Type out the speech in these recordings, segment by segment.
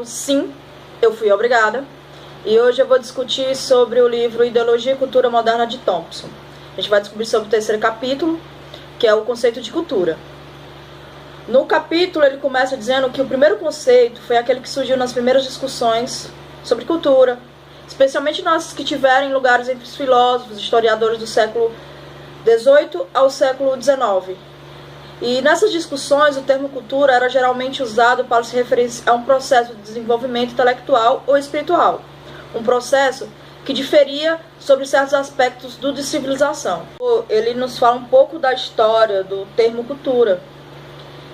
Sim, eu fui obrigada. E hoje eu vou discutir sobre o livro Ideologia e Cultura Moderna de Thompson. A gente vai descobrir sobre o terceiro capítulo, que é o conceito de cultura. No capítulo ele começa dizendo que o primeiro conceito foi aquele que surgiu nas primeiras discussões sobre cultura, especialmente nas que tiveram lugares entre os filósofos, historiadores do século XVIII ao século XIX. E nessas discussões, o termo cultura era geralmente usado para se referir a um processo de desenvolvimento intelectual ou espiritual. Um processo que diferia sobre certos aspectos de civilização. Ele nos fala um pouco da história do termo cultura,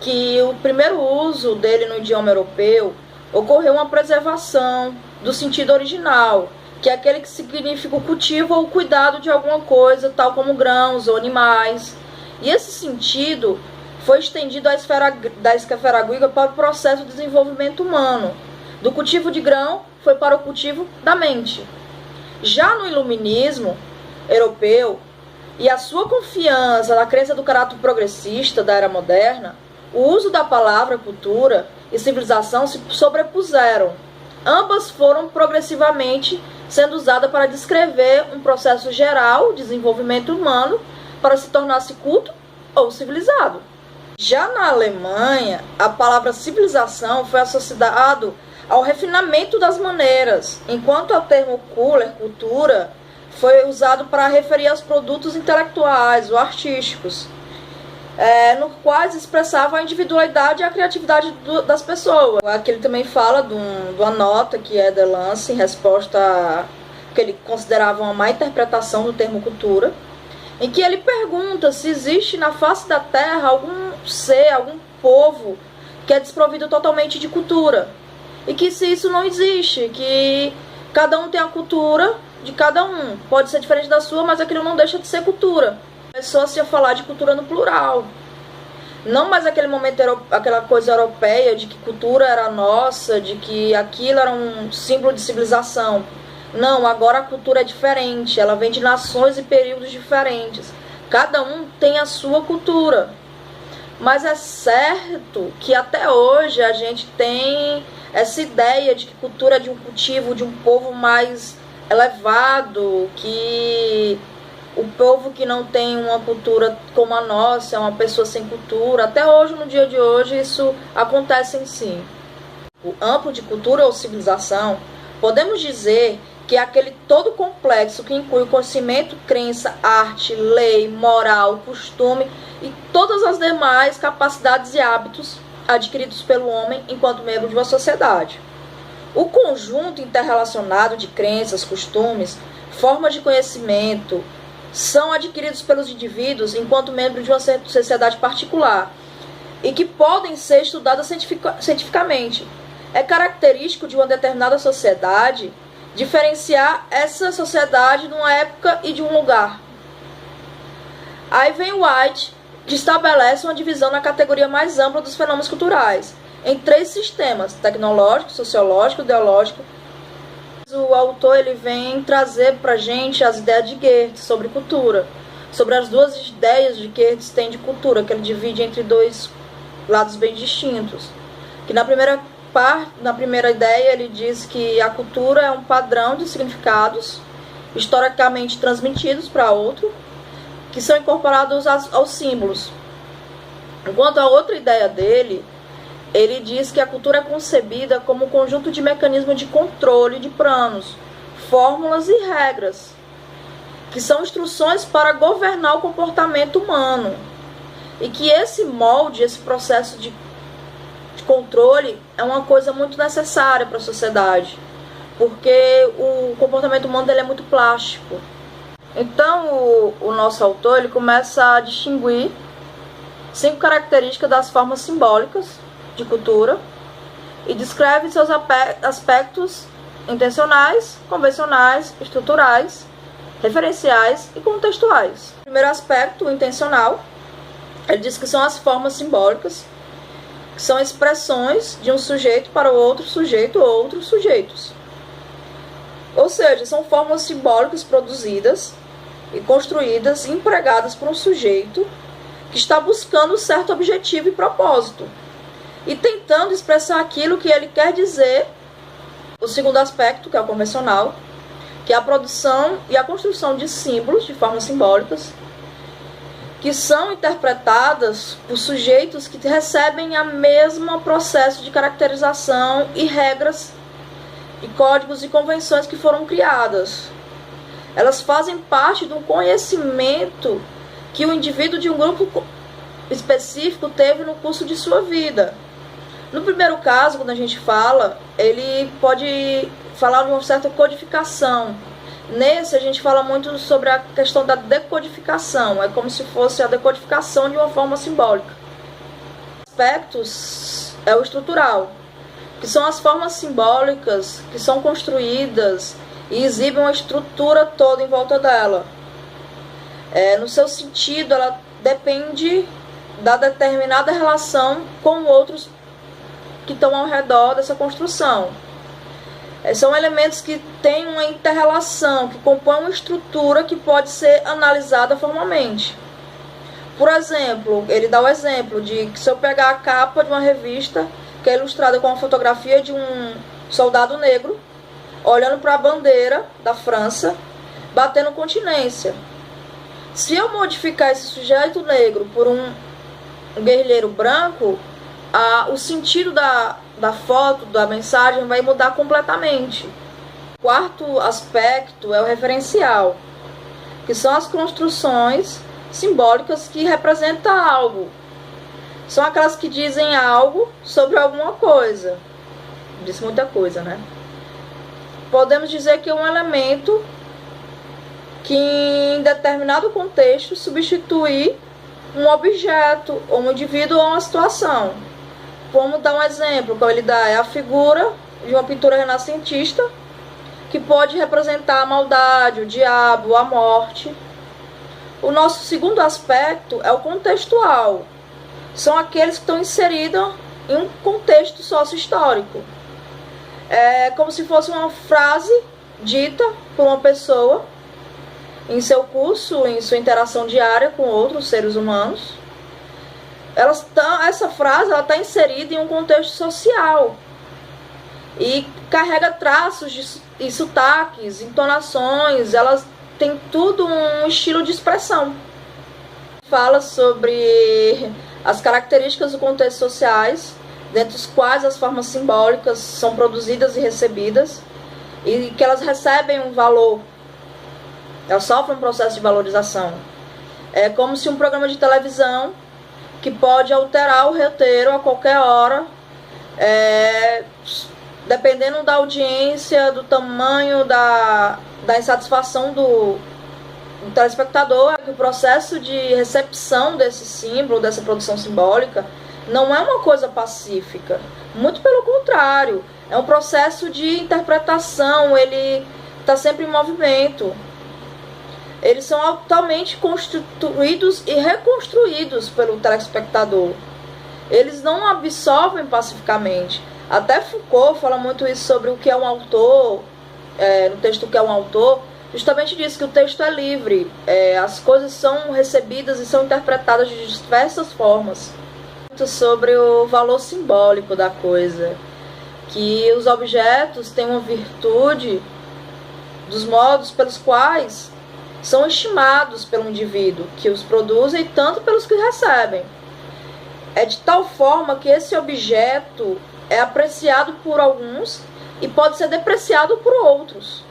que o primeiro uso dele no idioma europeu ocorreu uma preservação do sentido original, que é aquele que significa o cultivo ou o cuidado de alguma coisa, tal como grãos ou animais. E esse sentido foi estendido da esfera grega para o processo de desenvolvimento humano. Do cultivo de grão foi para o cultivo da mente. Já no iluminismo europeu e a sua confiança na crença do caráter progressista da era moderna, o uso da palavra cultura e civilização se sobrepuseram. Ambas foram progressivamente sendo usadas para descrever um processo geral de desenvolvimento humano para se tornar-se culto ou civilizado. Já na Alemanha, a palavra civilização foi associada ao refinamento das maneiras, enquanto o termo cultura, foi usado para referir aos produtos intelectuais ou artísticos, no quais expressava a individualidade e a criatividade das pessoas. Aqui ele também fala de uma nota que é de Lance, em resposta a que ele considerava uma má interpretação do termo cultura, em que ele pergunta se existe na face da Terra algum ser, algum povo que é desprovido totalmente de cultura. E que se isso não existe, que cada um tem a cultura de cada um. Pode ser diferente da sua, mas aquilo não deixa de ser cultura. Começou-se a falar de cultura no plural. Não mais aquele momento, aquela coisa europeia de que cultura era nossa, de que aquilo era um símbolo de civilização. Não, agora a cultura é diferente, ela vem de nações e períodos diferentes. Cada um tem a sua cultura. Mas é certo que até hoje a gente tem essa ideia de que cultura é de um cultivo, de um povo mais elevado, que o povo que não tem uma cultura como a nossa é uma pessoa sem cultura. Até hoje, no dia de hoje, isso acontece em si. O amplo de cultura ou civilização, podemos dizer que é aquele todo complexo que inclui conhecimento, crença, arte, lei, moral, costume e todas as demais capacidades e hábitos adquiridos pelo homem enquanto membro de uma sociedade. O conjunto interrelacionado de crenças, costumes, formas de conhecimento são adquiridos pelos indivíduos enquanto membros de uma sociedade particular e que podem ser estudadas cientificamente. É característico de uma determinada sociedade diferenciar essa sociedade numa época e de um lugar. Aí vem White, que estabelece uma divisão na categoria mais ampla dos fenômenos culturais, em 3 sistemas: tecnológico, sociológico e ideológico. O autor ele vem trazer para a gente as ideias de Goethe sobre cultura, sobre as 2 ideias de que Goethe tem de cultura, que ele divide entre 2 lados bem distintos. Que na primeira ideia ele diz que a cultura é um padrão de significados historicamente transmitidos para outro, que são incorporados aos símbolos. Enquanto a outra ideia dele, ele diz que a cultura é concebida como um conjunto de mecanismos de controle de planos, fórmulas e regras, que são instruções para governar o comportamento humano. E que esse molde, esse processo de controle é uma coisa muito necessária para a sociedade, porque o comportamento humano ele é muito plástico. Então o nosso autor ele começa a distinguir 5 características das formas simbólicas de cultura e descreve seus aspectos intencionais, convencionais, estruturais, referenciais e contextuais. O primeiro aspecto, o intencional, ele diz que são as formas simbólicas, que são expressões de um sujeito para o outro sujeito ou outros sujeitos. Ou seja, são formas simbólicas produzidas e construídas e empregadas por um sujeito que está buscando certo objetivo e propósito. e tentando expressar aquilo que ele quer dizer. O segundo aspecto, que é o convencional, que é a produção e a construção de símbolos, de formas simbólicas, que são interpretadas por sujeitos que recebem a mesma processo de caracterização e regras e códigos e convenções que foram criadas. Elas fazem parte de um conhecimento que o indivíduo de um grupo específico teve no curso de sua vida. No primeiro caso, quando a gente fala, ele pode falar de uma certa codificação. Nesse, a gente fala muito sobre a questão da decodificação. É como se fosse a decodificação de uma forma simbólica. Aspectos é o estrutural, que são as formas simbólicas que são construídas e exibem uma estrutura toda em volta dela. No seu sentido, ela depende da determinada relação com outros que estão ao redor dessa construção. São elementos que têm uma inter-relação, que compõem uma estrutura que pode ser analisada formalmente. Por exemplo, ele dá o exemplo de que se eu pegar a capa de uma revista que é ilustrada com a fotografia de um soldado negro olhando para a bandeira da França, batendo continência. Se eu modificar esse sujeito negro por um guerrilheiro branco, o sentido da foto, da mensagem vai mudar completamente. O quarto aspecto é o referencial, que são as construções simbólicas que representam algo. São aquelas que dizem algo sobre alguma coisa. Diz muita coisa, né? Podemos dizer que é um elemento que em determinado contexto substitui um objeto, ou um indivíduo, ou uma situação. Vamos dar um exemplo, que ele dá, é a figura de uma pintura renascentista, que pode representar a maldade, o diabo, a morte. O nosso segundo aspecto é o contextual. São aqueles que estão inseridos em um contexto sócio-histórico. É como se fosse uma frase dita por uma pessoa em seu curso, em sua interação diária com outros seres humanos. Essa frase está inserida em um contexto social e carrega traços e sotaques, entonações, elas têm tudo um estilo de expressão. Fala sobre as características do contexto sociais, dentre os quais as formas simbólicas são produzidas e recebidas, e que elas recebem um valor, elas sofrem um processo de valorização. É como se um programa de televisão que pode alterar o roteiro a qualquer hora, dependendo da audiência, do tamanho da insatisfação do telespectador. O processo de recepção desse símbolo, dessa produção simbólica, não é uma coisa pacífica, muito pelo contrário, é um processo de interpretação, ele está sempre em movimento. Eles são altamente constituídos e reconstruídos pelo telespectador. Eles não absorvem pacificamente. Até Foucault fala muito isso sobre o que é um autor, no texto O que é um autor, justamente diz que o texto é livre, as coisas são recebidas e são interpretadas de diversas formas. Sobre o valor simbólico da coisa, que os objetos têm uma virtude dos modos pelos quais são estimados pelo indivíduo que os produz e tanto pelos que recebem. É de tal forma que esse objeto é apreciado por alguns e pode ser depreciado por outros.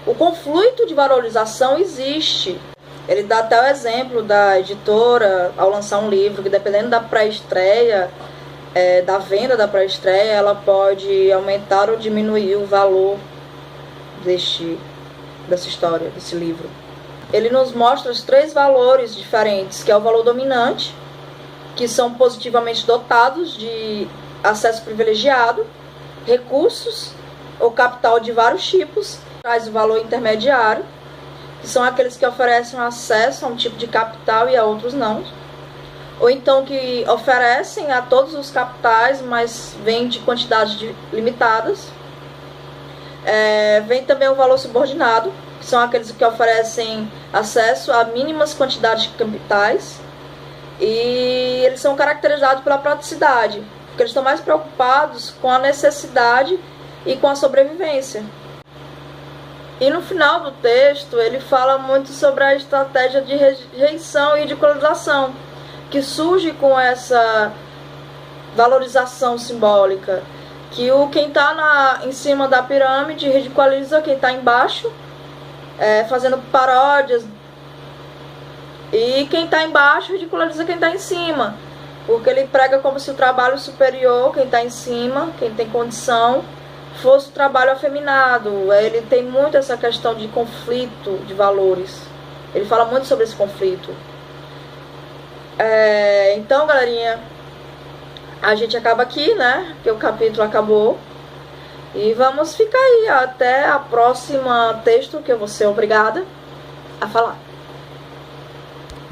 O conflito de valorização existe. Ele dá até o exemplo da editora, ao lançar um livro, que dependendo da pré-estreia, da venda da pré-estreia, ela pode aumentar ou diminuir o valor dessa história, desse livro. Ele nos mostra os 3 valores diferentes, que é o valor dominante, que são positivamente dotados de acesso privilegiado, recursos ou capital de vários tipos, traz o valor intermediário, que são aqueles que oferecem acesso a um tipo de capital e a outros não, ou então que oferecem a todos os capitais, mas vêm de quantidades limitadas. Vem também o valor subordinado, que são aqueles que oferecem acesso a mínimas quantidades de capitais, e eles são caracterizados pela praticidade. Porque eles estão mais preocupados com a necessidade e com a sobrevivência. E no final do texto, ele fala muito sobre a estratégia de rejeição e ridicularização, que surge com essa valorização simbólica. Que quem está em cima da pirâmide ridiculaриza quem está embaixo, fazendo paródias. E quem está embaixo ridiculariza quem está em cima. Porque ele prega como se o trabalho superior, quem está em cima, quem tem condição, fosse o trabalho afeminado. Ele tem muito essa questão de conflito de valores. Ele fala muito sobre esse conflito. Então, galerinha, a gente acaba aqui, né? Porque o capítulo acabou. E vamos ficar aí até a próxima texto, que eu vou ser obrigada a falar.